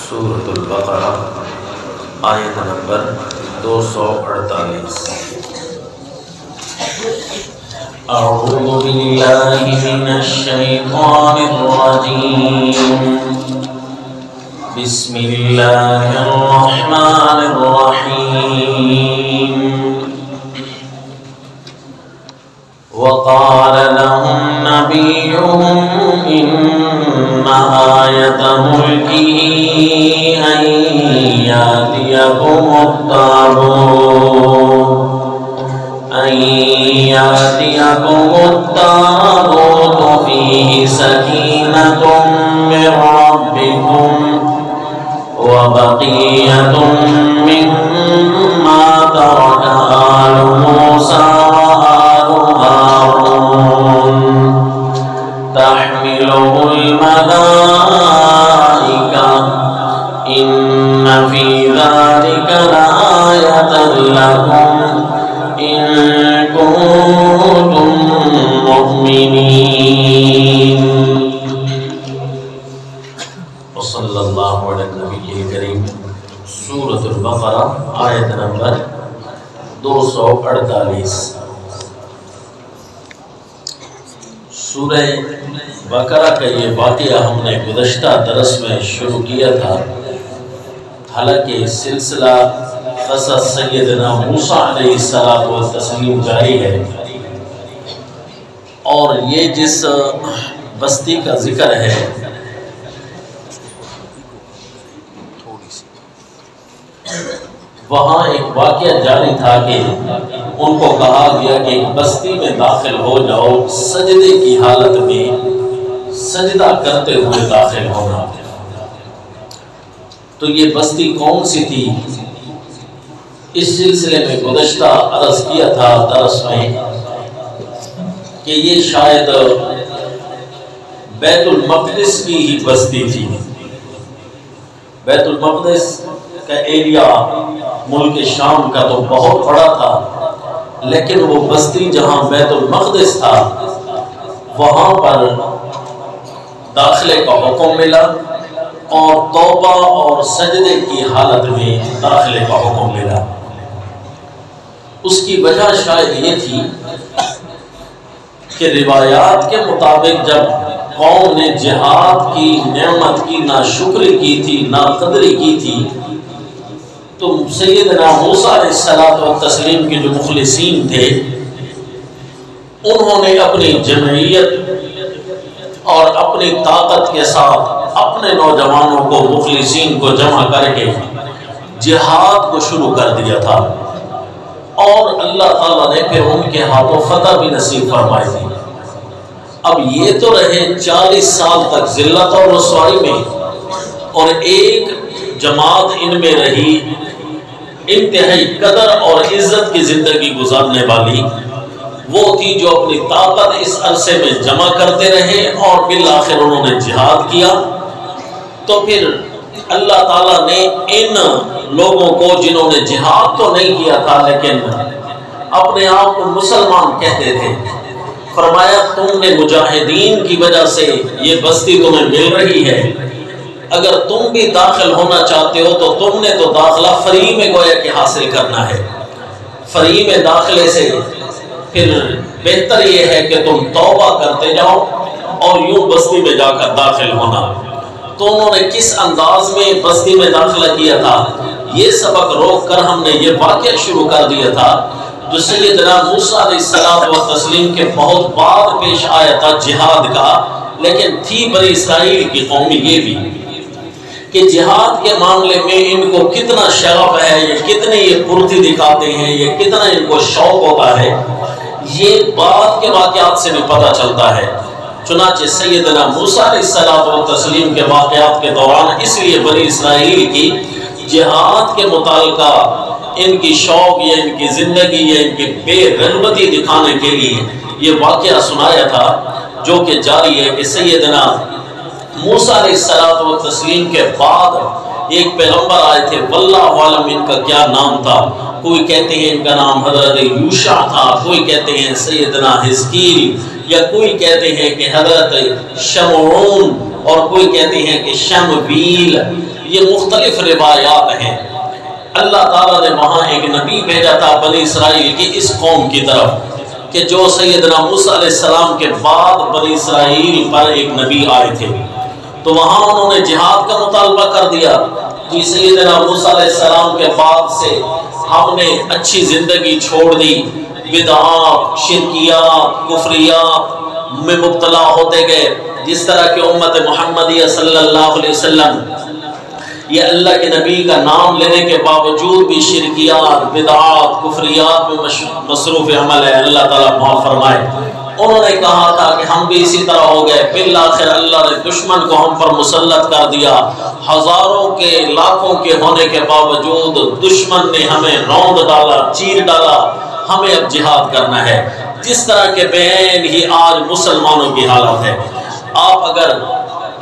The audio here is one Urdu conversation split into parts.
سورۃ البقرہ آیت نمبر 248۔ اعوذ باللہ من الشیطان الرجیم، بسم اللہ الرحمن الرحیم۔ وقال لهم نبيهم إن آية ملكه أن يأتيكم التابوت فيه سكينة من ربكم وبقية مما ترك آل موسى تحمله الملائكة إن في ذلك لآية لكم إن كنتم مؤمنين۔ وصلی اللہ علی النبی الکریم۔ سورۃ البقرہ آیت نمبر 248۔ سورہ بقرہ کا یہ واقعہ ہم نے گزشتہ درس میں شروع کیا تھا، حالانکہ سلسلہ قصص سیدنا موسیٰ علیہ السلام جاری ہے، اور یہ جس بستی کا ذکر ہے وہاں ایک واقعہ جاری تھا کہ ان کو کہا گیا کہ ایک بستی میں داخل ہو جاؤ، سجدے کی حالت میں سجدہ کرتے ہوئے داخل ہونا۔ تو یہ بستی کون سی تھی؟ اس سلسلے میں گزشتہ عرض کیا تھا درس میں کہ یہ شاید بیت المقدس کی ہی بستی تھی۔ بیت المقدس کا ایریا ملک شام کا تو بہت بڑا تھا، لیکن وہ بستی جہاں بیت المقدس تھا وہاں پر داخلے کا حکم ملا، اور توبہ اور سجدے کی حالت میں داخلے کا حکم ملا۔ اس کی وجہ شاید یہ تھی کہ روایات کے مطابق جب قوم نے جہاد کی نعمت کی ناشکری کی تھی، ناقدری کی تھی، تو سیدنا موسیٰ علیہ السلام کے جو مخلصین تھے انہوں نے اپنی جمعیت اور اپنی طاقت کے ساتھ اپنے نوجوانوں کو، مخلصین کو جمع کر کے جہاد کو شروع کر دیا تھا، اور اللہ تعالیٰ نے پھر ان کے ہاتھوں فتح بھی نصیب فرمائی تھی۔ اب یہ تو رہے 40 سال تک ذلت اور رسوائی میں، اور ایک جماعت ان میں رہی انتہائی قدر اور عزت کی زندگی گزارنے والی، وہ تھی جو اپنی طاقت اس عرصے میں جمع کرتے رہے اور بالآخر انہوں نے جہاد کیا۔ تو پھر اللہ تعالیٰ نے ان لوگوں کو جنہوں نے جہاد تو نہیں کیا تھا لیکن اپنے آپ کو مسلمان کہتے تھے، فرمایا تم نے مجاہدین کی وجہ سے یہ بستی تمہیں مل رہی ہے، اگر تم بھی داخل ہونا چاہتے ہو تو تم نے تو داخلہ فری میں گویا کہ حاصل کرنا ہے۔ فری میں داخلے سے پھر بہتر یہ ہے کہ تم توبہ کرتے جاؤ اور یوں بستی میں جا کر داخل ہونا۔ تو انہوں نے کس انداز میں بستی میں داخلہ کیا تھا، یہ سبق روک کر ہم نے یہ واقعہ شروع کر دیا تھا جو سیدنا موسیٰ علیہ السلام کے بہت بعد پیش آیا تھا جہاد کا، لیکن تھی بنی اسرائیل کی قوم یہ بھی کہ جہاد کے معاملے میں ان کو کتنا شغف ہے، یہ کتنی یہ پھرتی دکھاتے ہیں، یہ کتنا ان کو شوق ہوتا ہے، یہ بعد کے واقعات سے بھی پتہ چلتا ہے۔ چنانچہ سیدنا موسیٰ علیہ السلام کے واقعات کے دوران اس لیے بنی اسرائیل کی جہاد کے متعلقہ ان کی شوق یا ان کی زندگی یا ان کی بے رغبتی دکھانے کے لیے یہ واقعہ سنایا تھا، جو کہ جاری ہے کہ سیدنا موسیٰ علیہ السلام کے بعد ایک پیغمبر آئے تھے، واللہ عالم ان کا کیا نام تھا، کوئی کہتے ہیں ان کا نام حضرت یوشع تھا، کوئی کہتے ہیں سیدنا حزقیل، یا کوئی کہتے ہیں کہ حضرت شمعون، اور کوئی کہتے ہیں کہ شمویل، یہ مختلف روایات ہیں۔ اللہ تعالیٰ نے وہاں ایک نبی بھیجا تھا بنی اسرائیل کی اس قوم کی طرف کہ جو سیدنا موسیٰ علیہ السلام کے بعد بنی اسرائیل پر ایک نبی آئے تھے، تو وہاں انہوں نے جہاد کا مطالبہ کر دیا کہ سیدنا موسیٰ علیہ السلام کے بعد سے ہم نے اچھی زندگی چھوڑ دی، بدعات، شرکیات، کفریات میں مبتلا ہوتے گئے، جس طرح کہ امت محمدیہ صلی اللہ علیہ وسلم یہ اللہ کے نبی کا نام لینے کے باوجود بھی شرکیات، بدعات، کفریات میں مصروف عمل ہے، اللہ تعالیٰ معاف فرمائے۔ انہوں نے کہا تھا کہ ہم بھی اسی طرح ہو گئے، بالآخر اللہ نے دشمن کو ہم پر مسلط کر دیا، ہزاروں کے لاکھوں کے ہونے کے باوجود دشمن نے ہمیں روند ڈالا، چیر ڈالا، ہمیں اب جہاد کرنا ہے۔ جس طرح کے بین ہی آج مسلمانوں کی حالت ہے۔ آپ اگر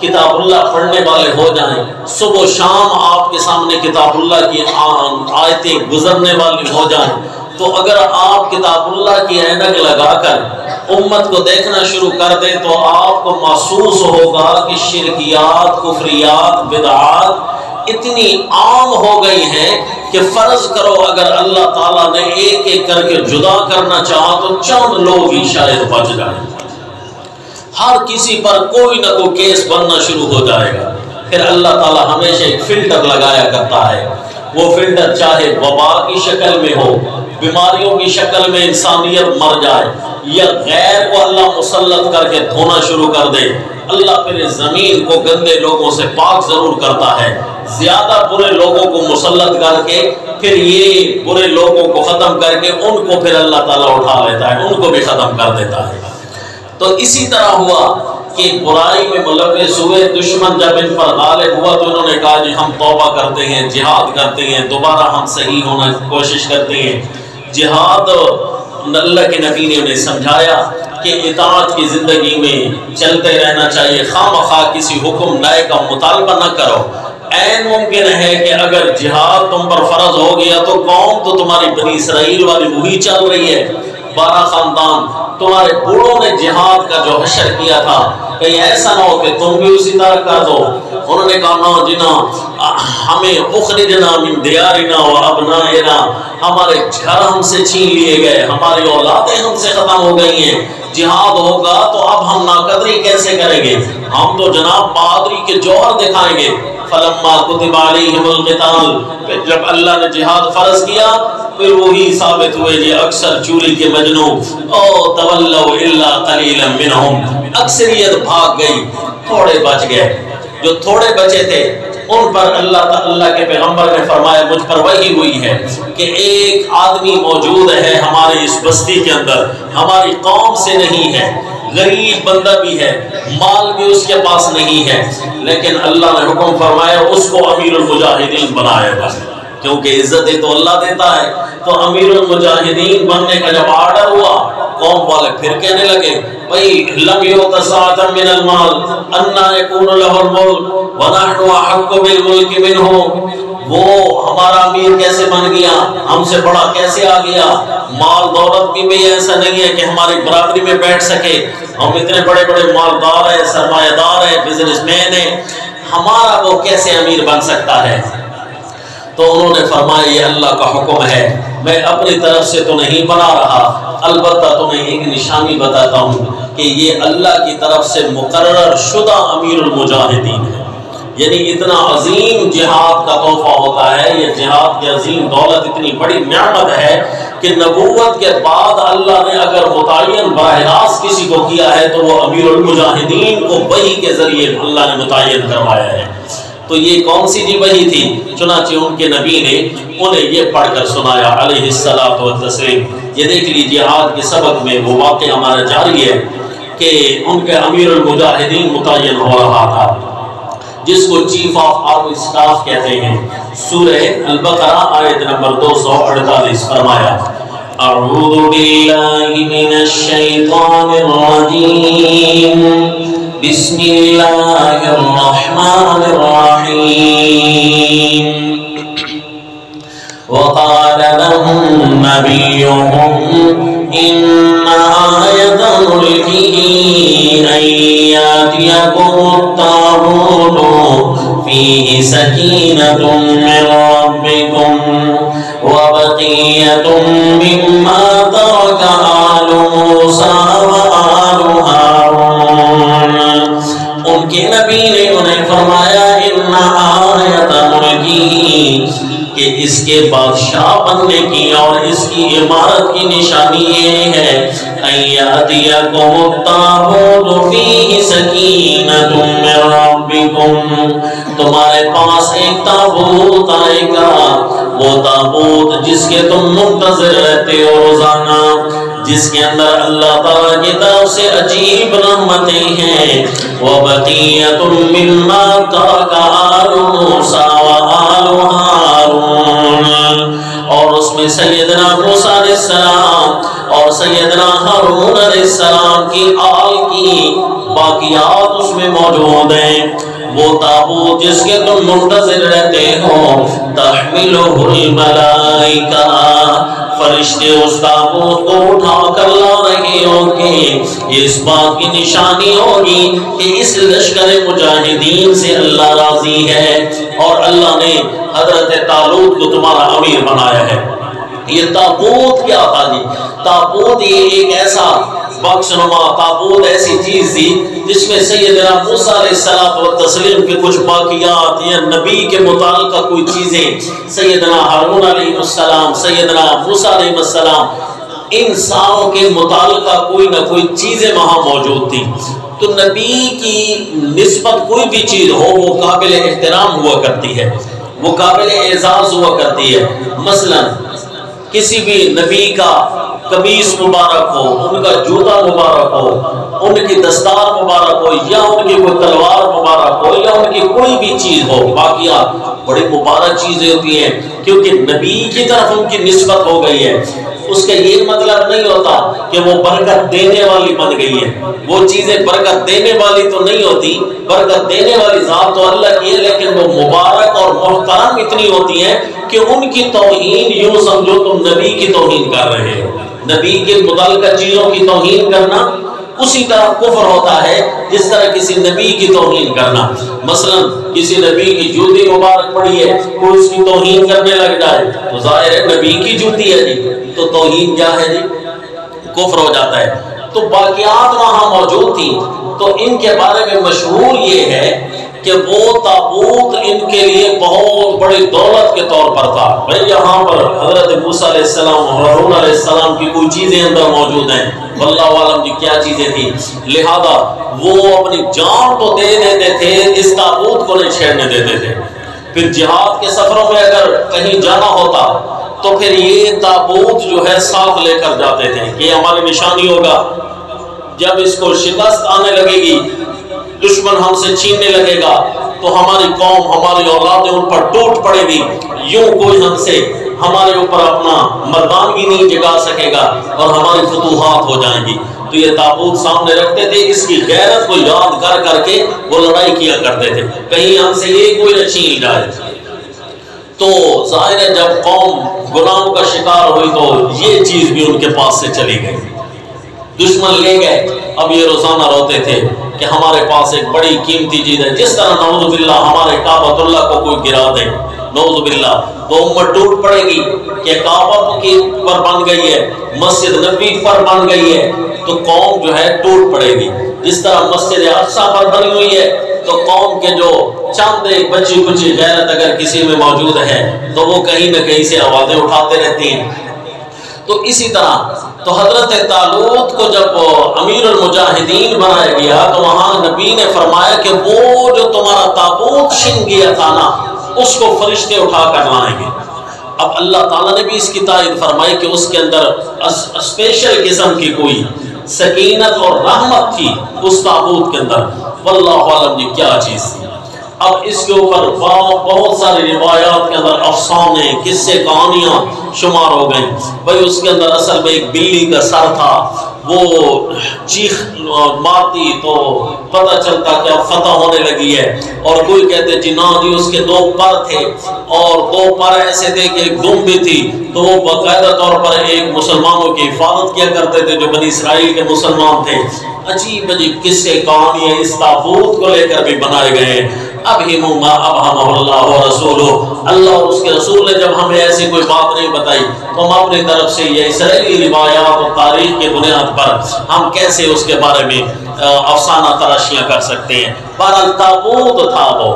کتاب اللہ پڑھنے والے ہو جائیں، صبح و شام آپ کے سامنے کتاب اللہ کی آیتیں گزرنے والی ہو جائیں، تو اگر آپ کتاب اللہ کی اینک لگا کر امت کو دیکھنا شروع کر دیں تو آپ کو محسوس ہوگا کہ شرکیات، کفریات، بدعات اتنی عام ہو گئی ہیں کہ فرض کرو اگر اللہ تعالیٰ نے ایک ایک کر کے جدا کرنا چاہا تو چند لوگ ہی شاید بچ جائیں۔ ہر کسی پر کوئی نہ کوئی کیس بننا شروع ہو جائے گا۔ پھر اللہ تعالیٰ ہمیشہ ایک فلٹر لگایا کرتا ہے، وہ فلٹر چاہے وبا کی شکل میں ہو، بیماریوں کی شکل میں انسانیت مر جائے، یا غیر کو اللہ مسلط کر کے دھونا شروع کر دے، اللہ پھر اس زمین کو گندے لوگوں سے پاک ضرور کرتا ہے، زیادہ برے لوگوں کو مسلط کر کے پھر یہ برے لوگوں کو ختم کر کے ان کو پھر اللہ تعالیٰ اٹھا لیتا ہے، ان کو بھی ختم کر دیتا ہے۔ تو اسی طرح ہوا کہ برائی میں ملوث ہوئے، دشمن جب ان پر غالب ہوا تو انہوں نے کہا جی ہم توبہ کرتے ہیں، جہاد کرتے ہیں، دوبارہ ہم صحیح ہونا کوشش کرتے ہیں۔ جہاد اللہ کے نبی نے انہیں سمجھایا کہ اطاعت کی زندگی میں چلتے رہنا چاہیے، خواہ مخواہ کسی حکم نئے کا مطالبہ نہ کرو۔ عین ممکن ہے کہ اگر جہاد تم پر فرض ہو گیا تو قوم تو تمہاری بنی اسرائیل والی وہی چل رہی ہے، 12 خاندان، تمہارے بوڑھوں نے جہاد کا جو حشر کیا تھا، کہیں ایسا نہ ہو کہ تم بھی اسی طرح کر دو۔ انہوں نے کہا نا جنا ہمیں اخرجنا من دیارنا و ابنائنا، ہمارے گھر ہم سے چھین لیے گئے، ہماری اولادیں ہم سے ختم ہو گئی ہیں، جہاد ہوگا تو اب ہم ناقدری کیسے کریں گے، ہم تو جناب بہادری کے جوہر دکھائیں گے۔ فلما کتب علیہم القتال، پھر جب اللہ نے جہاد فرض کیا پھر وہی ثابت ہوئے جی اکثر چوری کے مجنوں، او تولوا الا قلیلا منہم، اکثریت بھاگ گئی، تھوڑے بچ گئے۔ جو تھوڑے بچے تھے ان پر اللہ کے پیغمبر نے فرمایا مجھ پر وحی ہوئی ہے کہ ایک آدمی موجود ہے ہماری اس بستی کے اندر، ہماری قوم سے نہیں ہے، غریب بندہ بھی ہے، مال بھی اس کے پاس نہیں ہے، لیکن اللہ نے حکم فرمایا اس کو امیر المجاہدین بنایا گا، کیونکہ عزتیں تو اللہ دیتا ہے۔ تو امیر المجاہدین بننے کا جب آرڈر ہوا، قوم والے پھر کہنے لگے بھئی لم یؤت سعۃ من المال انا یکون له الملک ونحن احق بالملک منہ، وہ ہمارا امیر کیسے بن گیا، ہم سے بڑا کیسے آ گیا، مال دولت بھی ایسا نہیں ہے کہ ہماری برابری میں بیٹھ سکے، ہم اتنے بڑے بڑے مالدار ہیں، سرمایہ دار ہیں، بزنس مین ہیں، ہمارا وہ کیسے امیر بن سکتا ہے۔ تو انہوں نے فرمایا یہ اللہ کا حکم ہے، میں اپنی طرف سے تو نہیں بنا رہا، البتہ تمہیں ایک نشانی بتاتا ہوں کہ یہ اللہ کی طرف سے مقرر شدہ امیر المجاہدین ہے۔ یعنی اتنا عظیم جہاد کا تحفہ ہوتا ہے، یہ جہاد کی عظیم دولت اتنی بڑی نعمت ہے کہ نبوت کے بعد اللہ نے اگر متعین براہ راست کسی کو کیا ہے تو وہ امیر المجاہدین کو وحی کے ذریعے اللہ نے متعین کروایا ہے۔ تو یہ کون سی جی وحی تھی؟ چنانچہ ان کے نبی نے انہیں یہ پڑھ کر سنایا علیہ الصلاۃ والتسلیم۔ یہ دیکھ لیجیے آج کے سبق میں وہ واقعہ ہمارا جاری ہے کہ ان کے امیر المجاہدین متعین ہو رہا تھا، جس کو چیف آف آرمی سٹاف کہتے ہیں۔ سورہ البقرہ آیت نمبر 248 فرمایا اعوذ باللہ من الشیطان الرجیم بسم اللہ الرحمن الرحیم وقال لهم نبيهم إن آية ملكه أن يأتيكم الطاغوت فيه سكينة من ربكم وبقية مما ترك آل موسى وآل هارون. ان کے نبی نے انہیں فرمایا ان آیت ملکی کہ اس کے بادشاہ بننے کی اور اس کی عمارت کی نشانی یہ ہے ایاتیکم التابوت فیہ سکینۃ من ربکم، تمہارے پاس ایک تابوت آئے گا، وہ تابوت جس کے تم منتظر رہتے ہو روزانہ، جس کے اندر اللہ تعالیٰ کی طرف سے عجیب رحمتیں ہیں. وَبَقِيَّةٌ مِّمَّا تَرَكَ آلُ مُوسَىٰ وَآلُ هَارُونَ، اور اس میں سیدنا موسیٰ علیہ السلام اور سیدنا ہارون علیہ السلام کی آل کی باقیات اس میں موجود ہیں. وہ تابوت جس کے تم منتظر رہتے ہو تحملہ الملائکہ، فرشتے اس تابوت کو اٹھا کر لا رہے ہوں گے. یہ اس بات کی نشانی ہوگی کہ اس لشکر مجاہدین سے اللہ راضی ہے اور اللہ نے حضرت طالوت کو تمہارا امیر بنایا ہے. یہ تابوت کیا تھا جی؟ تابوت یہ ایک ایسا بخش نما تابوت ایسی چیز تھی جس میں سیدنا موسیٰ علیہ السلام کے کچھ باقیات یا نبی کے متعلقہ کوئی چیزیں، سیدنا ہارون علیہ السلام، سیدنا موسیٰ علیہ السلام، ان ساروں کے متعلقہ کوئی نہ کوئی چیزیں وہاں موجود تھی. تو نبی کی نسبت کوئی بھی چیز ہو وہ قابل احترام ہوا کرتی ہے، وہ قابل اعزاز ہوا کرتی ہے. مثلا کسی بھی نبی کا قمیص مبارک ہو، ان کا جوتا مبارک ہو، ان کی دستار مبارک ہو، یا ان کی کوئی تلوار مبارک ہو، یا ان کی کوئی بھی چیز ہو، باقیات بڑی مبارک چیزیں ہوتی ہیں کیونکہ نبی کی طرف ان کی نسبت ہو گئی ہے. اس کا یہ مطلب نہیں ہوتا کہ وہ برکت دینے والی بن گئی ہے. وہ چیزیں برکت دینے والی تو نہیں ہوتی، برکت دینے والی ذات تو اللہ کی ہے، لیکن وہ مبارک اور محترم اتنی ہوتی ہیں کہ ان کی توہین یوں سمجھو تم نبی کی توہین کر رہے ہو. نبی کے متعلقہ چیزوں کی توہین کرنا اسی طرح کفر ہوتا ہے جس طرح کسی نبی کی توہین کرنا. مثلا کسی نبی کی جوتی مبارک پڑی ہے، کوئی اس کی توہین کرنے لگ جائے تو ظاہر ہے نبی کی جوتی ہے جی، تو توہین کیا ہے جی؟ کفر ہو جاتا ہے. تو باقیات وہاں موجود تھی. تو ان کے بارے میں مشہور یہ ہے کہ وہ تابوت ان کے لیے بہت بڑی دولت کے طور پر تھا. بھائی یہاں پر حضرت موسیٰ علیہ السلام اور ہارون علیہ السلام کی کوئی چیزیں اندر موجود ہیں، واللہ عالم جی کیا چیزیں تھیں. لہذا وہ اپنی جان تو دے دیتے تھے، اس تابوت کو نہیں چھیڑنے دیتے تھے. پھر جہاد کے سفروں میں اگر کہیں جانا ہوتا تو پھر یہ تابوت جو ہے ساتھ لے کر جاتے تھے کہ ہماری نشانی ہوگا. جب اس کو شکست آنے لگے گی، دشمن ہم سے چھیننے لگے گا تو ہماری قوم، ہماری اولادیں ان پر ٹوٹ پڑے گی، یوں کوئی ہم سے ہمارے اوپر اپنا مردانگی نہیں جگا سکے گا اور ہماری فتوحات ہو جائیں گی. تو یہ تابوت سامنے رکھتے تھے، اس کی غیرت کو یاد کر کر کے وہ لڑائی کیا کرتے تھے کہیں ہم سے یہ کوئی نہ چھین جائے. تو ظاہر ہے جب قوم غلاموں کا شکار ہوئی تو یہ چیز بھی ان کے پاس سے چلی گئی. دشمن لے گئے. اب یہ روزانہ روتے تھے کہ ہمارے پاس ایک بڑی قیمتی چیز ہے. جس طرح نعوذ باللہ ہمارے کعبۃ اللہ کو کوئی گرا دے، نعوذ باللہ، تو امت ٹوٹ پڑے گی کہ کعبہ کی پر بن گئی ہے، مسجد نبی پر بن گئی ہے، تو قوم جو ہے ٹوٹ پڑے گی. جس طرح مسجد اقصیٰ پر بنی ہوئی ہے تو قوم کے جو چاند بچی کچی غیرت اگر کسی میں موجود ہے تو وہ کہیں نہ کہیں سے آوازیں اٹھاتے رہتی ہیں. تو اسی طرح تو حضرت طالوت کو جب امیر المجاہدین بنایا گیا تو وہاں نبی نے فرمایا کہ وہ جو تمہارا تابوت چھن گیا تھا نا، اس کو فرشتے اٹھا کر لائیں گے. اب اللہ تعالیٰ نے بھی اس کی تائید فرمائی کہ اس کے اندر اسپیشل قسم کی کوئی سکینت اور رحمت تھی اس تابوت کے اندر. واللہ عالم جی کیا چیز تھی. اب اس کے اوپر بہت ساری روایات کے اندر افسانے، قصے، کہانیاں شمار ہو گئیں. بھائی اس کے اندر اصل میں ایک بلی کا سر تھا، وہ چیخ مارتی تو پتہ چلتا کہ اب فتح ہونے لگی ہے. اور کوئی کہتے جی نا جی اس کے 2 پر تھے اور 2 پر ایسے تھے کہ ایک دم بھی تھی، تو وہ باقاعدہ طور پر ایک مسلمانوں کی حفاظت کیا کرتے تھے جو بنی اسرائیل کے مسلمان تھے. عجیب عجیب قصے کہانیاں اس تابوت کو لے کر بھی بنائے گئے ہیں. ابہموا ما ابہمہ اللہ ورسولہ، اللہ اور اس کے رسول نے جب ہمیں ایسی کوئی بات نہیں بتائی تو ہم اپنی طرف سے یہ اسرائیلی روایات اور تاریخ کے بنیاد پر ہم کیسے اس کے بارے میں افسانہ تراشیاں کر سکتے ہیں۔ بہرحال تابوت تھا وہ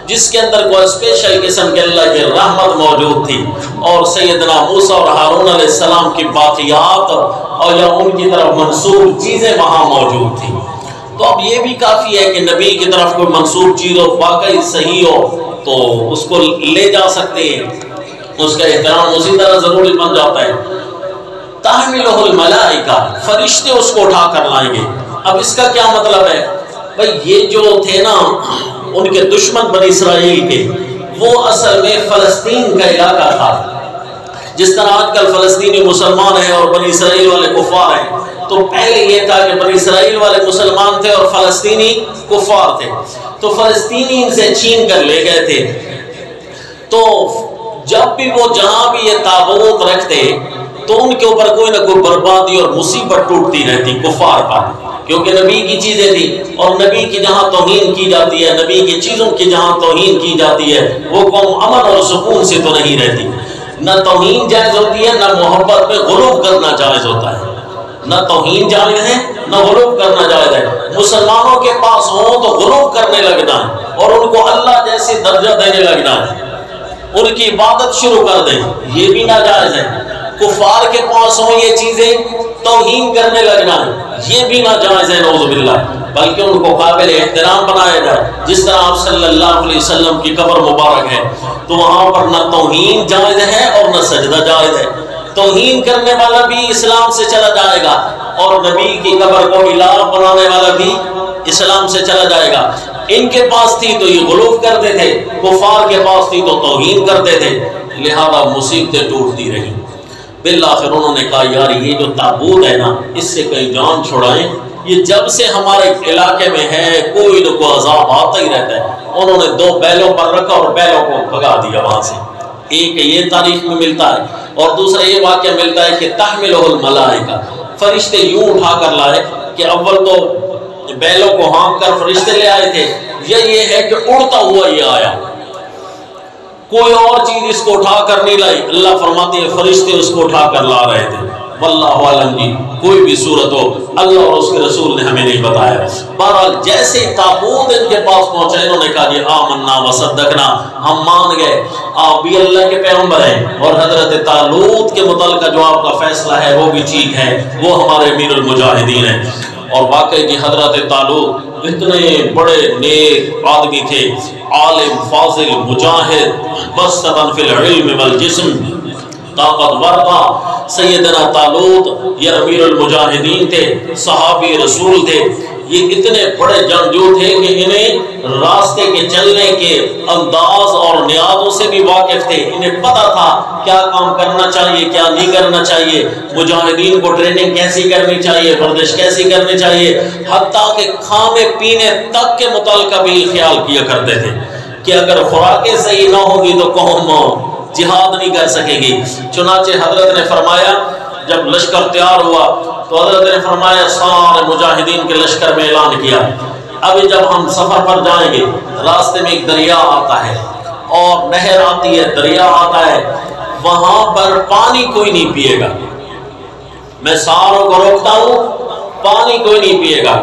جس کے اندر کوئی اسپیشل قسم کے اللہ کی رحمت موجود تھی، اور سیدنا موسیٰ اور ہارون علیہ السلام کی باقیات اور یا ان کی طرف منسوب چیزیں وہاں موجود تھیں۔ تو اب یہ بھی کافی ہے کہ نبی کی طرف کوئی منسوب چیز ہو، واقعی صحیح ہو، تو اس کو لے جا سکتے ہیں، اس کا احترام اسی طرح ضروری بن جاتا ہے۔ تحملہ الملائکہ، فرشتے اس کو اٹھا کر لائیں گے۔ اب اس کا کیا مطلب ہے؟ بھئی یہ جو تھے نا ان کے دشمن بنی اسرائیل کے، وہ اصل میں فلسطین کا علاقہ تھا۔ جس طرح آج کل فلسطینی مسلمان ہیں اور بنی اسرائیل والے کفار ہیں، تو پہلے یہ تھا کہ بنی اسرائیل والے مسلمان تھے اور فلسطینی کفار تھے، تو فلسطینی ان سے چھین کر لے گئے تھے۔ تو جب بھی وہ جہاں بھی یہ تابوت رکھتے تو ان کے اوپر کوئی نہ کوئی بربادی اور مصیبت ٹوٹتی رہتی کفار پر، کیونکہ نبی کی چیزیں تھیں، اور نبی کی جہاں توہین کی جاتی ہے، نبی کی چیزوں کی جہاں توہین کی جاتی ہے، وہ قوم امن اور سکون سے تو نہیں رہتی۔ نہ توہین جائز ہوتی ہے، نہ محبت میں غلو کرنا جائز ہوتا ہے۔ نہ توہین جائز ہے، نہ غلو کرنا جائز ہے۔ مسلمانوں کے پاس ہوں تو غلو کرنے لگنا ہے اور ان کو اللہ جیسے درجہ دینے لگنا ہے، ان کی عبادت شروع کر دیں، یہ بھی ناجائز ہے۔ کفار کے پاس ہوں یہ چیزیں، توہین کرنے لگنا ہے، یہ بھی ناجائز ہے، نعوذ باللہ، بلکہ ان کو قابل احترام بنایا جائے۔ جس طرح آپ صلی اللہ علیہ وسلم کی قبر مبارک ہے تو وہاں پر نہ توہین جائز ہے اور نہ سجدہ جائز ہے۔ توہین کرنے والا بھی اسلام سے چلا جائے گا اور نبی کی قبر کو الہ بنانے والا بھی اسلام سے چلا جائے گا۔ ان کے پاس تھی تو یہ غلو کرتے تھے، کفار کے پاس تھی تو توہین کرتے تھے، لہذا مصیبتیں ٹوٹتی رہیں۔ بالآخر انہوں نے کہا یار یہ جو تابوت ہے نا، اس سے کہیں جان چھڑائیں، یہ جب سے ہمارے علاقے میں ہے کوئی نہ کوئی عذاب آتا ہی رہتا ہے۔ انہوں نے 2 بیلوں پر رکھا اور بیلوں کو بھگا دیا وہاں سے۔ ایک یہ تاریخ میں ملتا ہے، اور دوسرا یہ واقعہ ملتا ہے کہ تحملہ الملائکہ، فرشتے یوں اٹھا کر لائے کہ اول تو بیلوں کو ہانک کر فرشتے لے آئے تھے، یہ ہے کہ اڑتا ہوا یہ آیا، کوئی اور چیز اس کو اٹھا کر نہیں لائی۔ اللہ فرماتے ہیں فرشتے اس کو اٹھا کر لا رہے تھے۔ واللہ عالم جی کوئی بھی صورت ہو، اللہ اور اس کے رسول نے ہمیں نہیں بتایا۔ بہرحال جیسے تابوت ان کے پاس پہنچا، انہوں نے کہا جی آمنا وصدقنا، ہم مان گئے، آپ بھی اللہ کے پیغمبر ہیں، اور حضرت طالوت کے متعلقہ جو آپ کا فیصلہ ہے وہ بھی ٹھیک ہے، وہ ہمارے امیر المجاہدین ہیں۔ اور واقعی جی حضرت طالوت اتنے بڑے نیک آدمی تھے، عالم فاضل مجاہد، بسطن فی العلم والجسم، طاقتور تھا۔ سیدنا طالوت یہ امیر المجاہدین تھے، صحابی رسول تھے، یہ اتنے بڑے جنگجو تھے کہ انہیں راستے کے چلنے کے انداز اور نیازوں سے بھی واقف تھے، انہیں پتہ تھا کیا کام کرنا چاہیے کیا نہیں کرنا چاہیے، مجاہدین کو ٹریننگ کیسی کرنی چاہیے، ورزش کیسی کرنی چاہیے، حتیٰ کہ کھانے پینے تک کے متعلقہ بھی خیال کیا کرتے تھے کہ اگر خوراکیں صحیح نہ ہوگی تو قوم جہاد نہیں کر سکے گی۔ چنانچہ حضرت نے فرمایا جب لشکر تیار ہوا تو حضرت نے فرمایا سارے مجاہدین کے لشکر میں اعلان کیا ابھی جب ہم سفر پر جائیں گے راستے میں ایک دریا آتا ہے اور نہر آتی ہے، دریا آتا ہے، وہاں پر پانی کوئی نہیں پیے گا، میں ساروں کو روکتا ہوں پانی کوئی نہیں پیے گا،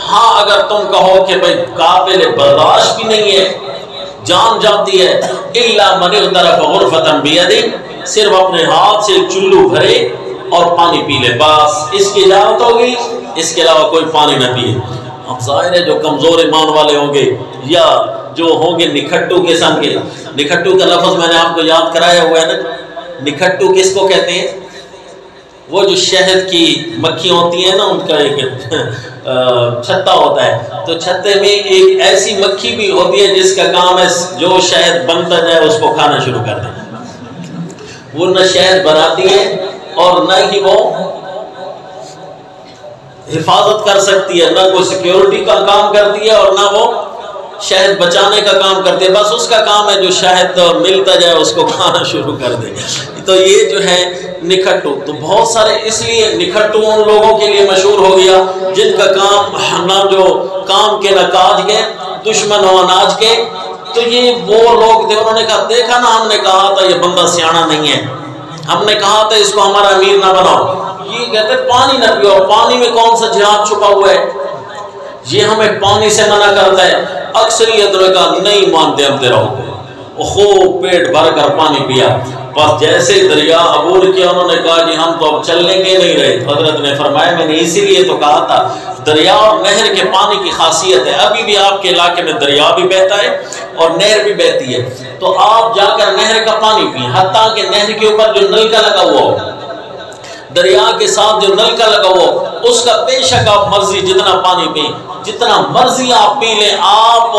ہاں اگر تم کہو کہ بھئی قابل برداشت بھی نہیں ہے، جان جاتی ہے، الا من اغترف غرفۃ بیدہ، صرف اپنے ہاتھ سے چلو بھرے اور پانی پی لے، بس اس کی اجازت ہوگی، اس کے علاوہ کوئی پانی نہ پیے۔ اب ظاہر ہے جو کمزور ایمان والے ہوں گے یا جو ہوں گے نکھٹو قسم کے، نکھٹو کا لفظ میں نے آپ کو یاد کرایا ہوا ہے نا، نکھٹو کس کو کہتے ہیں؟ وہ جو شہد کی مکھی ہوتی ہیں نا، ان کا ایک چھتا ہوتا ہے، تو چھتے میں ایک ایسی مکھی بھی ہوتی ہے جس کا کام ہے جو شہد بنتا جائے اس کو کھانا شروع کر دیں۔ وہ نہ شہد بناتی ہے اور نہ ہی وہ حفاظت کر سکتی ہے، نہ کوئی سیکیورٹی کا کام کرتی ہے اور نہ وہ شہد بچانے کا کام کرتے ہیں، بس اس کا کام ہے جو شہد ملتا جائے اس کو کھانا شروع کر دے۔ تو یہ جو ہے نکھٹو، تو بہت سارے اس لیے نکھٹو ان لوگوں کے لیے مشہور ہو گیا جن کا کام نہ جو کام کے نہ کاج کے، دشمن ہو اناج کے. تو یہ وہ لوگ تھے, انہوں نے کہا دیکھا نا ہم نے کہا تھا یہ بندہ سیانا نہیں ہے, ہم نے کہا تھا اس کو ہمارا امیر نہ بناؤ. یہ کہتے پانی نہ پیو, پانی میں کون سا جہاد چھپا ہوا ہے, یہ ہمیں پانی سے منع کرتا ہے. اکثریت نے کہا نہیں مانتے ہم تیرا حکم, خوب پیٹ بھر کر پانی پیا. بس جیسے دریا عبور کیا انہوں نے کہا جی ہم تو اب چلنے کے نہیں رہے. حضرت نے فرمایا میں نے اسی لیے تو کہا تھا دریا اور نہر کے پانی کی خاصیت ہے, ابھی بھی آپ کے علاقے میں دریا بھی بہتا ہے اور نہر بھی بہتی ہے, تو آپ جا کر نہر کا پانی پئیں, حتیٰ کہ نہر کے اوپر جو نلکا لگا ہوا ہو, دریا کے ساتھ جو نلکا لگا ہوا ہو, اس کا بے شک آپ مرضی جتنا پانی پئیں, جتنا مرضی آپ پی لیں, آپ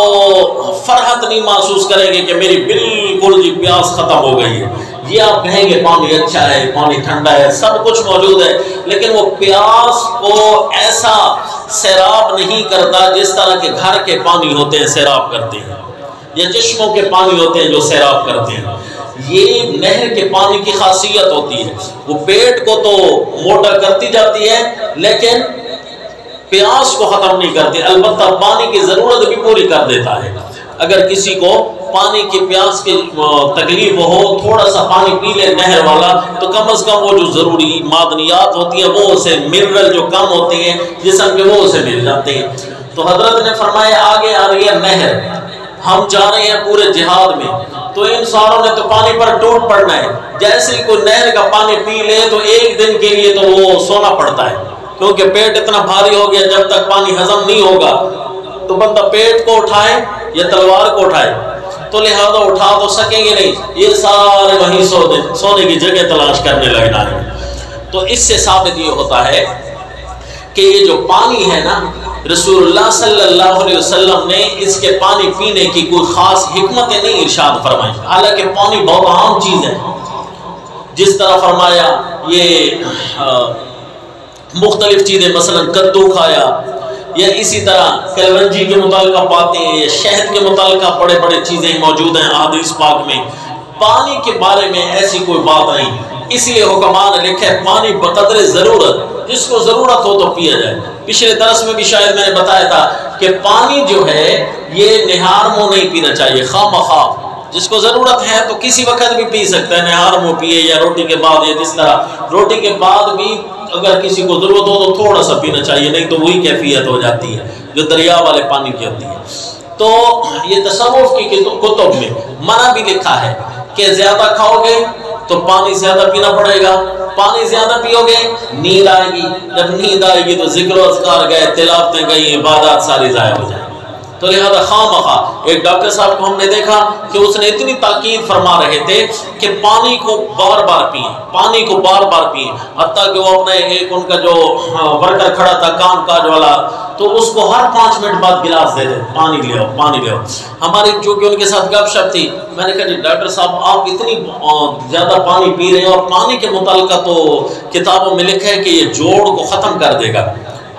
فرحت نہیں محسوس کریں گے کہ میری بالکل جی پیاس ختم ہو گئی ہے. یہ آپ کہیں گے پانی اچھا ہے, پانی ٹھنڈا ہے, سب کچھ موجود ہے, لیکن وہ پیاس کو ایسا سیراب نہیں کرتا جس طرح کے گھر کے پانی ہوتے ہیں سیراب کرتے ہیں, یا چشموں کے پانی ہوتے ہیں جو سیراب کرتے ہیں. یہ نہر کے پانی کی خاصیت ہوتی ہے, وہ پیٹ کو تو موٹا کرتی جاتی ہے لیکن پیاس کو ختم نہیں کرتی, البتہ پانی کی ضرورت بھی پوری کر دیتا ہے. اگر کسی کو پانی کی پیاس کی تکلیف ہو, تھوڑا سا پانی پی لے نہر والا, تو کم از کم وہ جو ضروری معدنیات ہوتی ہیں, وہ اسے منرل جو کم ہوتے ہیں جسم کے, وہ اسے مل جاتے ہیں. تو حضرت نے فرمایا آگے آ رہی ہے نہر, ہم جا رہے ہیں پورے جہاد میں, تو ان ساروں نے تو پانی پر ٹوٹ پڑنا ہے. جیسے ہی کوئی نہر کا پانی پی لے تو ایک دن کے لیے تو وہ سونا پڑتا ہے, کیونکہ پیٹ اتنا بھاری ہو گیا, جب تک پانی ہضم نہیں ہوگا تو بندہ پیٹ کو اٹھائے یا تلوار کو اٹھائے, تو لہذا اٹھا تو سکیں گے نہیں, یہ سارے وہیں سونے کی جگہ تلاش کرنے لگنا ہے. تو اس سے ثابت یہ ہوتا ہے کہ یہ جو پانی ہے نا, رسول اللہ صلی اللہ علیہ وسلم نے اس کے پانی پینے کی کوئی خاص حکمتیں نہیں ارشاد فرمائی, حالانکہ پانی بہت عام چیز ہے. جس طرح فرمایا یہ مختلف چیزیں, مثلا کدو کھایا, یا اسی طرح کلونجی کے متعلقہ باتیں, یا شہد کے متعلقہ بڑے بڑے چیزیں موجود ہیں حدیث پاک میں. پانی کے بارے میں ایسی کوئی بات نہیں, اس لیے حکمان نے لکھا ہے پانی بقدر ضرورت, جس کو ضرورت ہو تو پیا جائے. پچھلے درس میں بھی شاید میں نے بتایا تھا کہ پانی جو ہے یہ نہار منہ نہیں پینا چاہیے, خواہ مخواہ. جس کو ضرورت ہے تو کسی وقت بھی پی سکتا ہے, نہار منہ پیے یا روٹی کے بعد, یا جس طرح روٹی کے بعد بھی اگر کسی کو ضرورت ہو تو تھوڑا سا پینا چاہیے, نہیں تو وہی کیفیت ہو جاتی ہے جو دریا والے پانی کی ہوتی ہے. تو یہ تصوف کی کتب میں منع بھی لکھا ہے کہ زیادہ کھاؤ گے تو پانی زیادہ پینا پڑے گا, پانی زیادہ پیو گے نیند آئے گی, جب نیند آئے گی تو ذکر و اذکار گئے, تلاوتیں گئی, عبادات ساری ضائع ہو جائیں. تو لہذا خواہ مخواہ. ایک ڈاکٹر صاحب کو ہم نے دیکھا کہ اس نے اتنی تاکید فرما رہے تھے کہ پانی کو بار بار پئیں, پانی کو بار بار پئیں, حتیٰ کہ وہ اپنے ایک ان کا جو ورکر کھڑا تھا کام کاج والا, تو اس کو ہر 5 منٹ بعد گلاس دے دے, پانی لے آؤ پانی لے آؤ. ہماری چونکہ ان کے ساتھ گپ شپ تھی, میں نے کہا جی ڈاکٹر صاحب آپ اتنی زیادہ پانی پی رہے ہیں, اور پانی کے متعلقہ تو کتابوں میں لکھا ہے کہ یہ جوڑ کو ختم کر دے گا,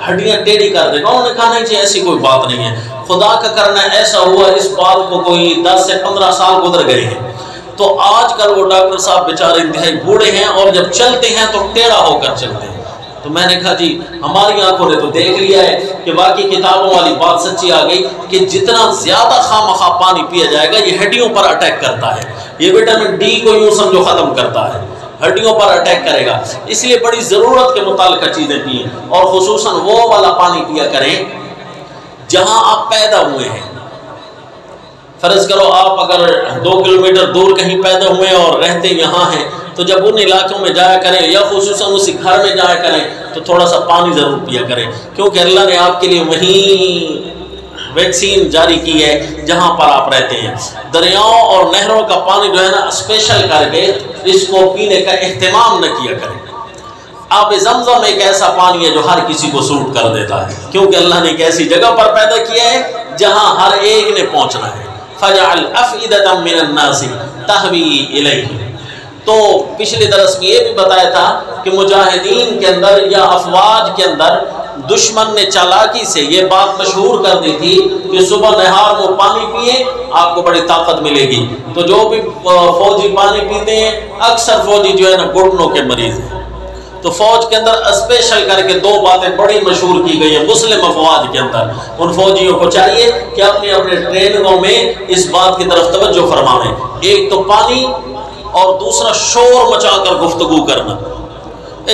ہڈیاں ٹیڑھی کر دے گا. انہوں نے کہا نہیں جی ایسی کوئی بات نہیں ہے, خدا کا کرنا ایسا ہوا اس بات کو کوئی 10 سے 15 سال گزر گئے ہیں. تو آج کل وہ ڈاکٹر صاحب بیچارے انتہائی بوڑھے ہیں, اور جب چلتے ہیں تو ٹیڑھا ہو کر چلتے ہیں. تو میں نے کہا جی ہماری آنکھوں نے تو دیکھ لیا ہے کہ واقعی کتابوں والی بات سچی آ گئی کہ جتنا زیادہ خواہ مخواہ پانی پیا جائے گا یہ ہڈیوں پر اٹیک کرتا ہے. یہ وٹامن ڈی کو یوں سمجھو ختم کرتا ہے, ہڈیوں پر اٹیک کرے گا. اس لیے بڑی ضرورت کے متعلقہ چیزیں پئیں, اور خصوصاً وہ والا پانی پیا کریں جہاں آپ پیدا ہوئے ہیں. فرض کرو آپ اگر 2 کلومیٹر دور کہیں پیدا ہوئے اور رہتے یہاں ہیں, تو جب ان علاقوں میں جایا کریں, یا خصوصاً اسی گھر میں جایا کریں, تو تھوڑا سا پانی ضرور پیا کریں, کیونکہ اللہ نے آپ کے لیے وہیں ویکسین جاری کی ہے جہاں پر آپ رہتے ہیں. دریاؤں اور نہروں کا پانی جو ہے نا اسپیشل کر کے اس کو پینے کا اہتمام نہ کیا کریں. آب زمزم ایک ایسا پانی ہے جو ہر کسی کو سوٹ کر دیتا ہے, کیونکہ اللہ نے ایک ایسی جگہ پر پیدا کیا ہے جہاں ہر ایک نے پہنچنا ہے. فَجَعَلْ أَفْئِدَةً مِّنَ النَّاسِ تَهْوِي إِلَيْهِ. تو پچھلے درس میں یہ بھی بتایا تھا کہ مجاہدین کے اندر یا افواج کے اندر دشمن نے چالاکی سے یہ بات مشہور کر دی تھی کہ صبح نہار وہ پانی پیے آپ کو بڑی طاقت ملے گی. تو جو بھی فوجی پانی پیتے ہیں, اکثر فوجی جو ہے نا گھٹنوں کے مریض ہیں, تو فوج کے اندر اسپیشل کر کے دو باتیں بڑی مشہور کی گئی ہیں مسلم افواج کے اندر. ان فوجیوں کو چاہیے کہ اپنے اپنے ٹریننگوں میں اس بات کی طرف توجہ فرمائیں. ایک تو پانی اور دوسرا شور مچا کر گفتگو کرنا.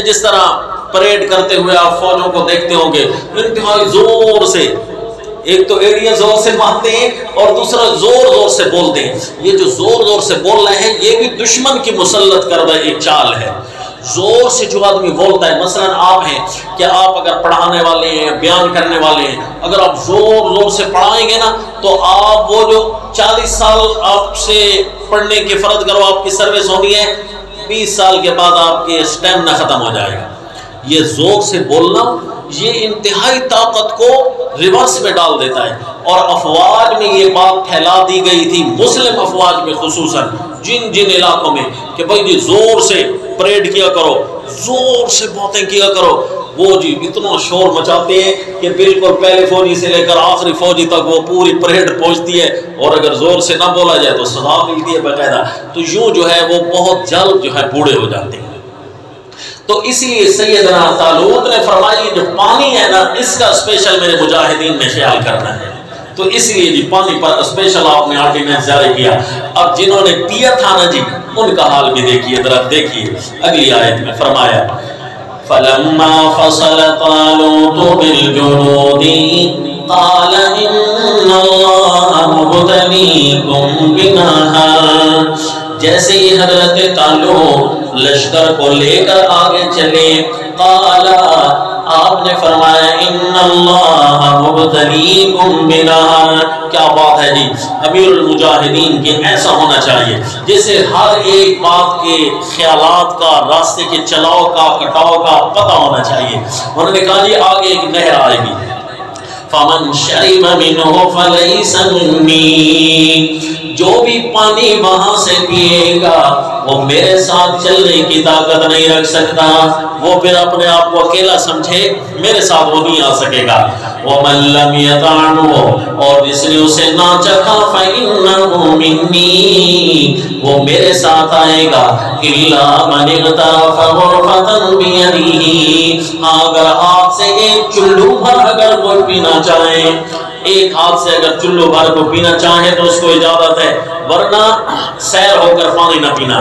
جس طرح پریڈ کرتے ہوئے آپ فوجوں کو دیکھتے ہوں گے انتہائی زور سے، ایک تو ایڑیاں زور سے مارتے ہیں اور دوسرا زور زور سے بولتے ہیں. یہ جو زور زور سے بول رہے ہیں یہ بھی دشمن کی مسلط کردہ ایک چال ہے. زور سے جو آدمی بولتا ہے، مثلا آپ ہیں کہ آپ اگر پڑھانے والے ہیں، بیان کرنے والے ہیں، اگر آپ زور زور سے پڑھائیں گے نا تو آپ وہ جو 40 سال آپ سے پڑھنے کے فرض کرو آپ کی سروس ہونی ہے، 20 سال کے بعد آپ کے اسٹیمنا ختم ہو جائے گا. یہ زور سے بولنا یہ انتہائی طاقت کو ریورس میں ڈال دیتا ہے. اور افواج میں یہ بات پھیلا دی گئی تھی، مسلم افواج میں خصوصاً جن جن علاقوں میں، کہ بھائی جی زور سے پریڈ کیا کرو، زور سے باتیں کیا کرو. وہ جی اتنا شور مچاتے ہیں کہ بالکل پہلے فوجی سے لے کر آخری فوجی تک وہ پوری پریڈ پہنچتی ہے، اور اگر زور سے نہ بولا جائے تو سزا ملتی ہے باقاعدہ. تو یوں جو ہے وہ بہت جلد جو ہے بوڑھے ہو جاتے ہیں. تو اسی لیے سیدنا طالوت نے فرمایا جو پانی ہے نا اس کا اسپیشل میرے مجاہدین میں خیال کرنا ہے. تو اس لیے جی پانی پر اسپیشل آپ نے آرڈیننس جاری کیا. اب جنہوں نے پیا تھا نا جی ان کا حال بھی دیکھیے ذرا. دیکھیے اگلی آیت میں فرمایا فَلَمَّا فَصَلَ طَالُوتُ بِالْجُنُودِ قَالَ إِنَّ اللَّهَ مُبْتَلِيكُمْ بِنَهَرٍ. جیسے ہی حضرت طالوت لشکر کو لے کر آگے چلے، قال آپ نے فرمایا ان اللہ مبتلیکم بنہر. کیا بات ہے جی، امیر المجاہدین کے ایسا ہونا چاہیے جسے ہر ایک بات کے خیالات کا، راستے کے چلاؤ کا، کٹاؤ کا پتہ ہونا چاہیے. انہوں نے کہا جی آگے ایک نہر آئے گی، فمن شرب منہ فلیس منی. جو بھی پانی وہاں سے پیے گا وہ میرے ساتھ چلنے کی طاقت نہیں رکھ سکتا. وہ پھر اپنے آپ کو اکیلا سمجھے میرے ساتھ وہ نہیں آ سکے گا. وَمَن لَّمْ يَطْعَمْهُ، اور جس نے اسے نہ چکھا فَإِنَّهُ مِنِّي، وہ میرے ساتھ آئے گا. إِلَّا مَنِ اغْتَرَفَ غُرْفَةً بِيَدِهِ، اگر ہاتھ سے ایک چلو بھر اگر کوئی پینا چاہے، ایک ہاتھ سے اگر چلو بھر کو پینا چاہے تو اس کو اجازت ہے، ورنہ سیر ہو کر پانی نہ پینا.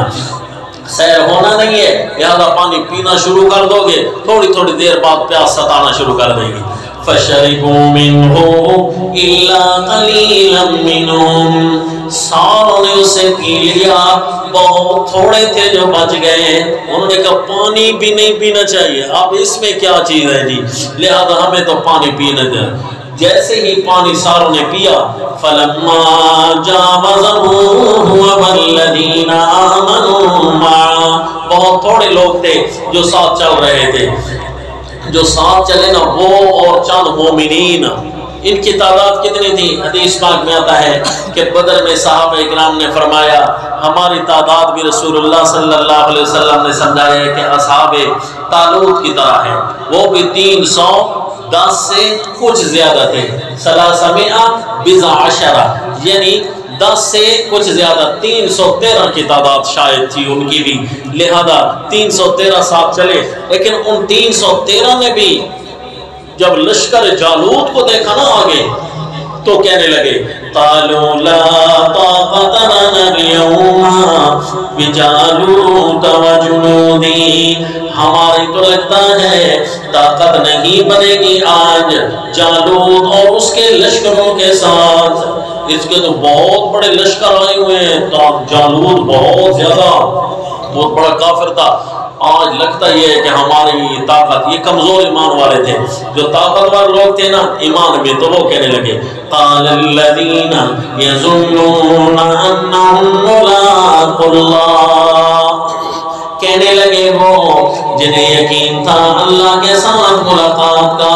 سیر ہونا نہیں ہے لہذا پانی پینا شروع کر دو گے تھوڑی تھوڑی دیر بعد پیاس ستانا شروع کر دے گی. فَشَرِبُوا مِنْهُ إِلَّا قَلِيلًا مِّنْهُمْ، ساروں نے اسے پی لیا، بہت تھوڑے تھے جو بچ گئے. انہوں نے کہا پانی بھی نہیں پینا چاہیے، اب اس میں کیا چیز ہے جی، لہذا ہمیں تو پانی پینے دیں. جیسے ہی پانی ساروں نے پیا، فَلَمَّا جَاوَزَهُ هُوَ وَالَّذِينَ آمَنُوا مَعَهُ، بہت تھوڑے لوگ تھے جو ساتھ چل رہے تھے. جو ساتھ چلے نا وہ اور چند مومنین، ان کی تعداد کتنی تھی؟ حدیث پاک میں آتا ہے کہ بدر میں صحابہ اکرام نے فرمایا ہماری تعداد بھی رسول اللہ صلی اللہ علیہ وسلم نے سمجھایا ہے کہ اصحاب طالوت کی طرح ہے، وہ بھی 310 سے کچھ زیادہ تھے. 300 بضع عشرہ، یعنی 10 سے کچھ زیادہ 313 کی تعداد شاید تھی ان کی بھی، لہذا 313 ساتھ چلے. لیکن ان 313 نے بھی جب لشکر جالوت کو دیکھا نا آگے تو کہنے لگے قالوا لا طاقت لنا اليوم بجالوت وجنودی، ہماری تو لگتا ہے طاقت نہیں بنے گی آج جالوت اور اس کے لشکروں کے ساتھ. اس کے تو بہت بڑے لشکر آئے ہوئے ہیں، جالوت بہت زیادہ بہت بڑا کافر تھا. آج لگتا یہ ہے کہ ہماری طاقت، یہ کمزور ایمان والے تھے، جو طاقتور لوگ تھے نا ایمان میں، تو وہ کہنے لگے قال الذين يظنون انهم ملاقو الله، کہنے لگے وہ جنہیں یقین تھا اللہ کے ساتھ ملاقات کا،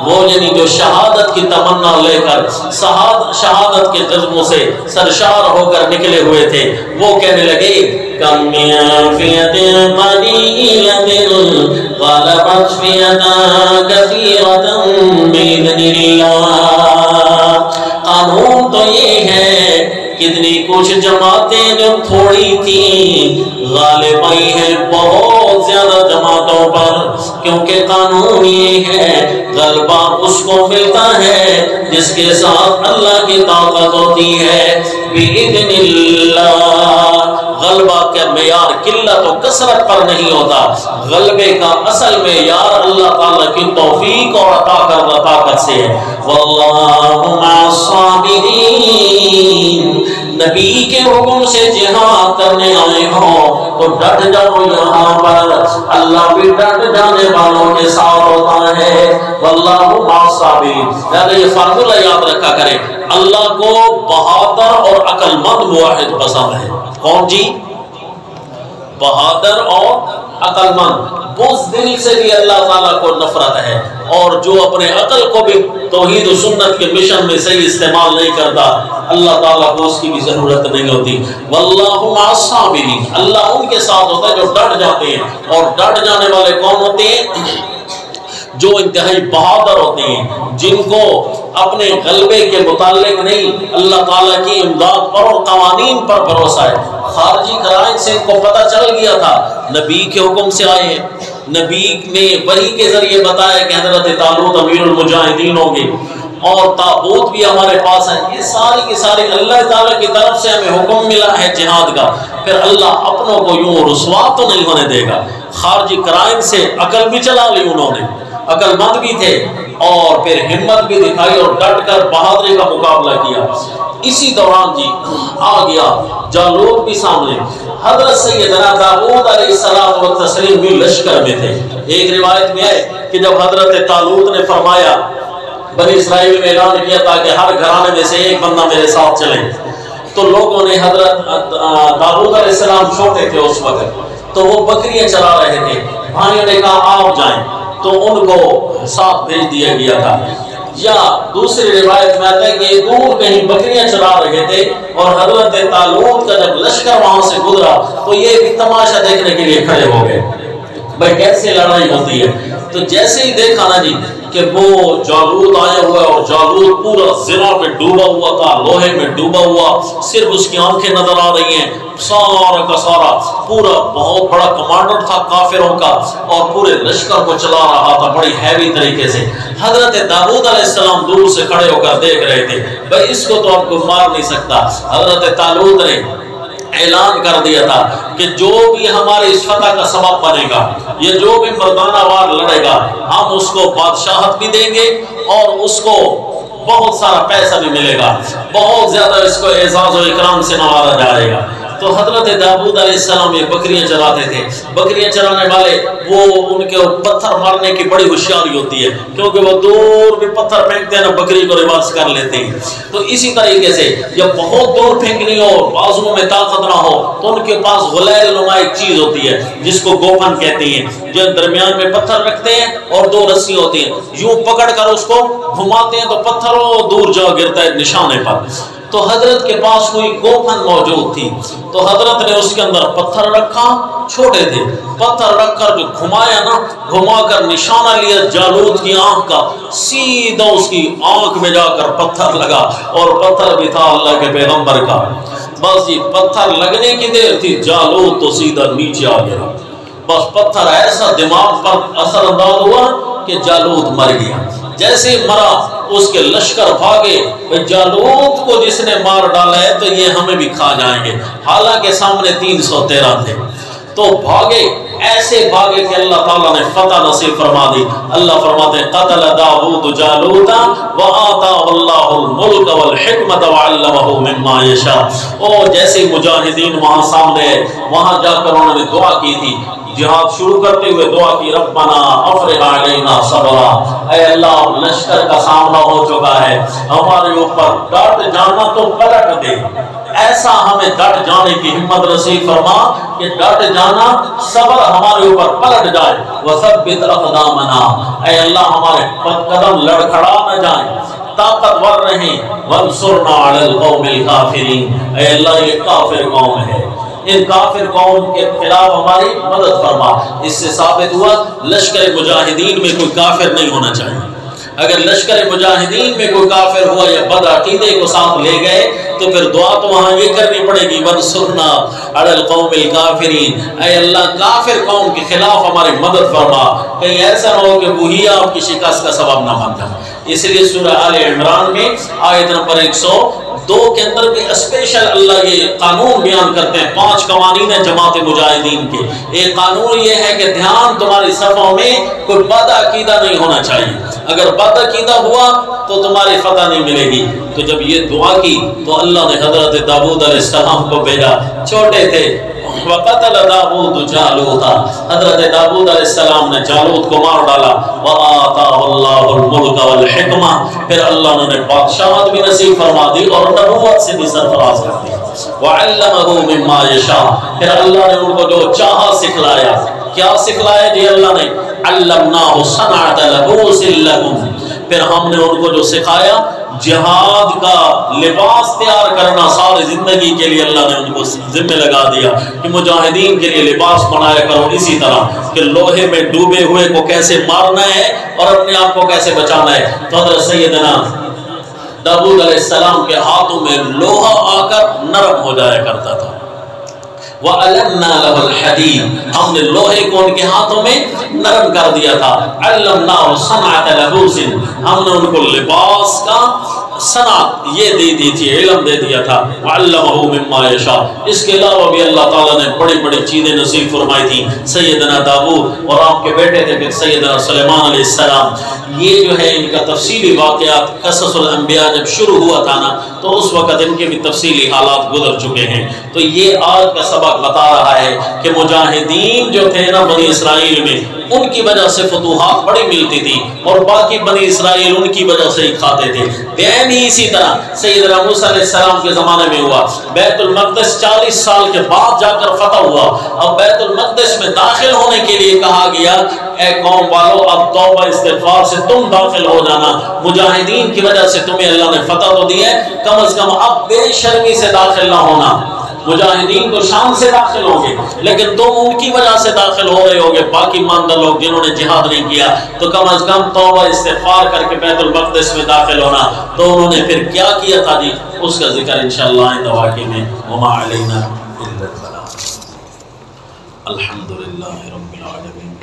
وہ یعنی جو شہادت کی تمنا لے کر شہادت کے جذبوں سے سرشار ہو کر نکلے ہوئے تھے، وہ کہنے لگے کم من فئۃ قلیلۃ غلبت فئۃ کثیرۃ بإذن اللہ. قانون تو یہ ہے کتنی کچھ جماعتیں جو تھوڑی تھیں غالب آئی ہیں بہت زیادہ جماعتوں پر، کیونکہ قانون یہ ہے غلبہ اس کو ملتا ہے جس کے ساتھ اللہ کی طاقت ہوتی ہے بِإِذْنِ اللَّهِ۔ غلبہ کا معیار قلت و کثرت پر نہیں ہوتا، غلبے کا اصل معیار اللہ تعالیٰ کی توفیق اور عطا کردہ طاقت سے ہے۔ وَاللَّهُ مَعَ الصَّابِرِينَ۔ نبی کے حکم سے جہاد کرنے آئے ہو تو ڈٹ جاؤ یہاں پر، اللہ بھی ڈٹ جانے والوں کے ساتھ ہوتا ہے۔ وَاللَّهُ مَعَ الصَّابِرِينَ۔ یعنی یہ فارمولہ یاد رکھا کریں، اللہ کو بہادر اور عقل مند موحد پسند ہے۔ کون جی؟ بہادر اور عقل مند۔ بزدل سے بھی اللہ تعالیٰ کو نفرت ہے، اور جو اپنے عقل کو بھی توحید و سنت کے مشن میں صحیح استعمال نہیں کرتا، اللہ تعالیٰ کو اس کی بھی ضرورت نہیں ہوتی۔ واللہ مع الصابرین، اللہ ان کے ساتھ ہوتا ہے جو ڈٹ جاتے ہیں، اور ڈٹ جانے والے کون ہوتے ہیں؟ جو انتہائی بہادر ہوتے ہیں، جن کو اپنے غلبے کے متعلق نہیں اللہ تعالیٰ کی امداد پر اور قوانین پر بھروسہ ہے۔ خارجی قرائن سے ان کو پتہ چل گیا تھا نبی کے حکم سے آئے ہیں، نبی نے وحی کے ذریعے بتایا کہ حضرت طالوت امیر المجاہدین ہوں گے، اور تابوت بھی ہمارے پاس ہے۔ یہ ساری کی ساری اللہ تعالیٰ کی طرف سے ہمیں حکم ملا ہے جہاد کا، پھر اللہ اپنوں کو یوں رسوا تو نہیں ہونے دے گا۔ خارجی قرائن سے عقل بھی چلا لی انہوں نے، عقل مند بھی تھے، اور پھر ہمت بھی دکھائی اور ڈٹ کر بہادری کا مقابلہ کیا۔ اسی دوران جی آ گیا جالوت بھی سامنے۔ حضرت سیدنا داؤد علیہ السلام و تسلیم بھی لشکر میں تھے۔ ایک روایت میں ہے کہ جب حضرت طالوت نے فرمایا، بنی اسرائیل میں اعلان کیا تھا کہ ہر گھرانے میں سے ایک بندہ میرے ساتھ چلے، تو لوگوں نے حضرت داؤد علیہ السلام چھوٹے تھے اس وقت، تو وہ بکریاں چلا رہے تھے، بھائیوں نے کہا آپ جائیں، تو ان کو ساتھ بھیج دیا گیا تھا۔ یا دوسری روایت میں آتا ہے کہ دور کہیں بکریاں چلا رہے تھے، اور حضرت طالوت کا جب لشکر وہاں سے گزرا تو یہ بھی تماشا دیکھنے کے لیے کھڑے ہو گئے، بھائی کیسے لڑائی ہوتی ہے۔ تو جیسے ہی دیکھا نا جی کہ وہ جالوت آیا ہوا ہے، اور جالوت پورا زنا میں ڈوبا ہوا تھا، لوہے میں ڈوبا ہوا، صرف اس کی آنکھیں نظر آ رہی ہیں، سارا کا سارا پورا بہت بڑا کمانڈر تھا کافروں کا، اور پورے لشکر کو چلا رہا تھا بڑی ہیوی طریقے سے۔ حضرت داؤد علیہ السلام دور سے کھڑے ہو کر دیکھ رہے تھے، بھائی اس کو تو آپ کو مار نہیں سکتا۔ حضرت طالوت نے اعلان کر دیا تھا کہ جو بھی ہمارے اس فتح کا سبب بنے گا، یہ جو بھی مردانہ وار لڑے گا، ہم اس کو بادشاہت بھی دیں گے، اور اس کو بہت سارا پیسہ بھی ملے گا، بہت زیادہ اس کو اعزاز و اکرام سے نوازا جائے گا۔ تو حضرت داؤد علیہ السلام یہ بکریاں چراتے تھے، بکریاں چرانے والے وہ ان کے پتھر مارنے کی بڑی ہوشیاری ہوتی ہے، کیونکہ وہ دور بھی پتھر پھینکتے ہیں نا، بکری کو ریورس کر لیتے ہیں۔ تو اسی طریقے سے جب بہت دور پھینکنی ہو، بازوؤں میں طاقت نہ ہو، تو ان کے پاس غلیل نما ایک چیز ہوتی ہے جس کو گوپن کہتے ہیں، جو درمیان میں پتھر رکھتے ہیں اور دو رسی ہوتی ہیں، یوں پکڑ کر اس کو گھماتے ہیں تو پتھروں دور جا گرتا ہے نشانے پر۔ تو حضرت کے پاس کوئی گوپن موجود تھی، تو حضرت نے اس کے اندر پتھر رکھا، چھوٹے تھے، پتھر رکھ کر جو گھمایا نا، گھما کر نشانہ لیا جالوت کی آنکھ کا، سیدھا اس کی آنکھ میں جا کر پتھر لگا، اور پتھر بھی تھا اللہ کے پیغمبر کا۔ بس یہ پتھر لگنے کی دیر تھی، جالوت تو سیدھا نیچے آ گیا۔ بس پتھر ایسا دماغ پر اثر انداز ہوا کہ جالوت مر گیا۔ جیسے مرا اس کے لشکر بھاگے، جالوت کو جس نے مار ڈالا ہے تو یہ ہمیں بھی کھا جائیں گے، حالانکہ سامنے 313 تھے۔ تو بھاگے، ایسے بھاگے کہ اللہ تعالیٰ نے فتح نصیب فرما دی۔ اللہ فرماتے ہیں قتل داؤد جالوتا وآتاہ اللہ الملک والحکمت وعلمہ مما یشاء۔ اور جیسے مجاہدین وہاں سامنے، وہاں جا کر انہوں نے دعا کی تھی، جہاد شروع کرتے ہوئے دعا کی، ربنا افرغ علینا صبرا، اے اللہ لشکر کا سامنا ہو چکا ہے، ہمارے اوپر ڈٹ جانا تو پلٹ دے، ایسا ہمیں ڈٹ جانے کی ہمت نصیب فرما کہ ڈٹ جانا صبر ہمارے اوپر پلٹ جائے، وثبت اقدامنا، اے اللہ ہمارے قدم لڑکھڑا نہ جائیں، طاقتور رہیں، وانصرنا علی القوم الکافرین، اے اللہ یہ کافر قوم ہے، ان کافر قوم کے خلاف ہماری مدد فرما۔ اس سے ثابت ہوا لشکر مجاہدین میں کوئی کافر نہیں ہونا چاہیے، اگر لشکر مجاہدین میں کوئی کافر ہوا یا بد عقیدے کو ساتھ لے گئے تو پھر دعا تو وہاں یہ کرنی پڑے گی ورسرنا علی القوم الکافرین، اے اللہ کافر قوم کے خلاف ہماری مدد فرما، کہیں ایسا نہ ہو کہ وہی آپ کی شکست کا سبب نہ بن جائے۔ اس لیے سورہ آل عمران میں آیت نمبر 102 کے اندر بھی اسپیشل اللہ یہ قانون بیان کرتے ہیں، 5 قوانین ہیں جماعت مجاہدین کے۔ ایک قانون یہ ہے کہ دھیان تمہاری صفوں میں کوئی بد عقیدہ نہیں ہونا چاہیے، اگر بد عقیدہ ہوا تو تمہاری فتح نہیں ملے گی۔ تو جب یہ دعا کی تو اللہ نے حضرت داؤد علیہ السلام کو بھیجا، چھوٹے تھے، وقتل داؤد جالوت، حضرت داؤد علیہ السلام نے جالوت کو مار ڈالا، وآتاہ اللہ الملک والحکمہ، پھر اللہ نے بادشاہت بھی نصیب فرما دی اور نبوت سے بھی سرفراز کر دی، وعلمہ مما یشاء، پھر اللہ نے ان کو جو چاہا سکھلایا۔ کیا سکھلایا جی اللہ نے؟ علمناہ صنعۃ لبوس لکم، پھر ہم نے ان کو جو سکھایا جہاد کا لباس تیار کرنا ساری زندگی کے لیے، اللہ نے ان کو ذمہ لگا دیا کہ مجاہدین کے لیے لباس بنایا کرو، اسی طرح کہ لوہے میں ڈوبے ہوئے کو کیسے مارنا ہے اور اپنے آپ کو کیسے بچانا ہے۔ تو حضرت سیدنا داؤد علیہ السلام کے ہاتھوں میں لوہا آ کر نرم ہو جایا کرتا تھا، وَأَلَنَّا لَهُ الْحَدِيدَ، ہم نے لوہے کو ان کے ہاتھوں میں نرم کر دیا تھا۔ عَلَّمْنَاهُ صَنْعَةَ لَبُوسٍ، ہم نے ان کو لباس کا صنعت یہ دے دی تھی، علم دے دیا تھا۔ وَعَلَّمَهُ مِمَّا يَشَاءُ، اس کے علاوہ بھی اللہ تعالیٰ نے بڑی بڑی چیزیں نصیب فرمائی تھیں سیدنا داؤد، اور آپ کے بیٹے تھے پھر سیدنا سلیمان علیہ السلام۔ یہ جو ہے ان کا تفصیلی واقعات قصص الانبیاء جب شروع ہوا تھا نا تو اس وقت ان کے بھی تفصیلی حالات گزر چکے ہیں۔ تو یہ آج کا سبق بتا رہا ہے کہ مجاہدین جو تھے نا بنی اسرائیل میں، ان کی وجہ سے فتوحات بڑی ملتی تھی اور باقی بنی اسرائیل ان کی وجہ سے ہی کھاتے تھے۔ دین ہی اسی طرح سیدنا موسیٰ علیہ السلام کے زمانے میں ہوا، بیت المقدس 40 سال کے بعد جا کر فتح ہوا، اب بیت المقدس میں داخل ہونے کے لیے کہا گیا اے قوم والو اب توبہ استغفار سے تم داخل ہو جانا، مجاہدین کی وجہ سے تمہیں اللہ نے فتح تو دی ہے، کم از کم اب بے شرمی سے داخل نہ ہونا۔ مجاہدین تو شان سے داخل ہوں گے لیکن تم ان کی وجہ سے داخل ہو رہے ہوگے، باقی ماندہ لوگ جنہوں نے جہاد نہیں کیا، تو کم از کم توبہ استغفار کر کے بیت المقدس میں داخل ہونا۔ تو انہوں نے پھر کیا کیا تھا جی، اس کا ذکر انشاءاللہ آئندہ واقعے میں۔ وما علینا الا البلاغ۔ الحمدللہ رب العالمین۔